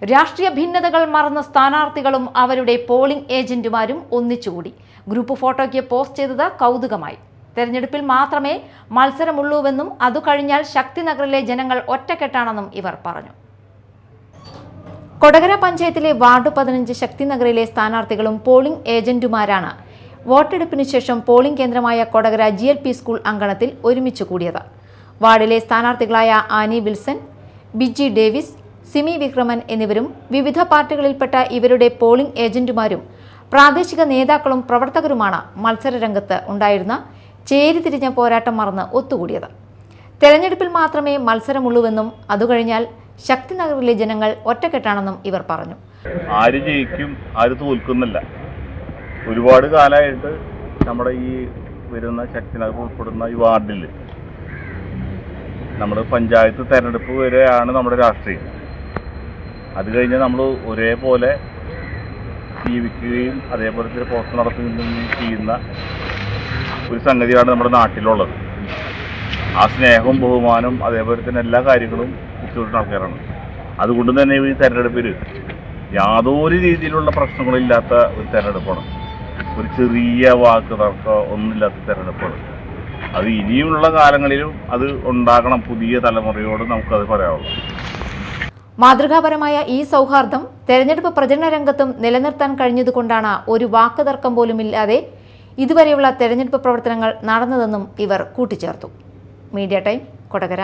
രാഷ്ട്രീയ ഭിന്നതകൾ മറന്ന സ്ഥാനാർത്ഥികളും അവരുടെ പോളിംഗ് ഏജന്റുമാരും ഒന്നിച്ചുകൂടി ഗ്രൂപ്പ് ഫോട്ടോയ്ക്ക് പോസ്റ്റ് ചെയ്തത് കൗതുകമായി. തെരഞ്ഞെടുപ്പിൽ മാത്രമേ മത്സരമുള്ളൂവെന്നും അതു കഴിഞ്ഞാൽ ശക്തിനഗറിലെ ജനങ്ങൾ ഒറ്റക്കെട്ടാണെന്നും ഇവർ പറഞ്ഞു. കൊടകര പഞ്ചായത്തിലെ വാർഡ് 15 ശക്തിനഗറിലെ സ്ഥാനാർത്ഥികളും പോളിംഗ് ഏജന്റുമാരാണ് വോട്ടെടുപ്പിന് ശേഷം പോളിംഗ് കേന്ദ്രമായ കൊടകര GLP സ്കൂൾ അങ്കണത്തിൽ ഒരുമിച്ച് കൂടിയത്. വാർഡിലെ സ്ഥാനാർത്ഥികളായ ആനി വിൽസൺ, ബിജി ഡേവിസ്, സിമി വിക്രമൻ എന്നിവരും വിവിധ പാർട്ടികളിൽപ്പെട്ട ഇവരുടെ പോളിംഗ് ഏജന്റുമാരും പ്രാദേശിക നേതാക്കളും പ്രവർത്തകരുമാണ് മത്സരരംഗത്ത് ഉണ്ടായിരുന്ന ചേരിതിരിഞ്ഞ പോരാട്ടം മറന്ന് ഒത്തുകൂടിയത്. തെരഞ്ഞെടുപ്പിൽ മാത്രമേ മത്സരമുള്ളൂവെന്നും അതുകഴിഞ്ഞാൽ ശക്തിനഗറിലെ ജനങ്ങൾ ഒറ്റക്കെട്ടാണെന്നും ഇവർ പറഞ്ഞു. ആര് ജയിക്കും ആര് തോൽക്കുന്നില്ല. ഒരുപാട് കാലമായിട്ട് നമ്മുടെ ഈ വരുന്ന ശക്തിനഗർ ഉൾപ്പെടുന്ന ഈ വാർഡിൽ നമ്മുടെ പഞ്ചായത്ത് തെരഞ്ഞെടുപ്പ് വരെയാണ് നമ്മുടെ രാഷ്ട്രീയം. അത് കഴിഞ്ഞ് നമ്മൾ ഒരേപോലെ ജീവിക്കുകയും അതേപോലെ തന്നെ പ്രവർത്തനം നടത്തുകയും ചെയ്യുന്ന ഒരു സംഗതിയാണ് നമ്മുടെ നാട്ടിലുള്ളത്. ആ സ്നേഹവും ബഹുമാനവും അതേപോലെ തന്നെ എല്ലാ കാര്യങ്ങളും ഉച്ചവരുന്ന ആൾക്കാരാണ്. അതുകൊണ്ട് തന്നെ ഈ തെരഞ്ഞെടുപ്പിൽ യാതൊരു രീതിയിലുള്ള പ്രശ്നങ്ങളില്ലാത്ത ഒരു തെരഞ്ഞെടുപ്പാണ്. ഒരു ചെറിയ വാക്ക് തർക്കം ഒന്നുമില്ലാത്ത തെരഞ്ഞെടുപ്പാണ്. അത് ഇനിയുള്ള കാലങ്ങളിലും അത് ഉണ്ടാകണം. പുതിയ തലമുറയോട് നമുക്കത് പറയാനുള്ളൂ. മാതൃകാപരമായ ഈ സൗഹാർദ്ദം തെരഞ്ഞെടുപ്പ് പ്രചരണ രംഗത്തും നിലനിർത്താൻ കഴിഞ്ഞതുകൊണ്ടാണ് ഒരു വാക്ക് തർക്കം പോലുമില്ലാതെ ഇതുവരെയുള്ള തെരഞ്ഞെടുപ്പ് പ്രവർത്തനങ്ങൾ നടന്നതെന്നും ഇവർ കൂട്ടിച്ചേർത്തു. Media time, Kodakara.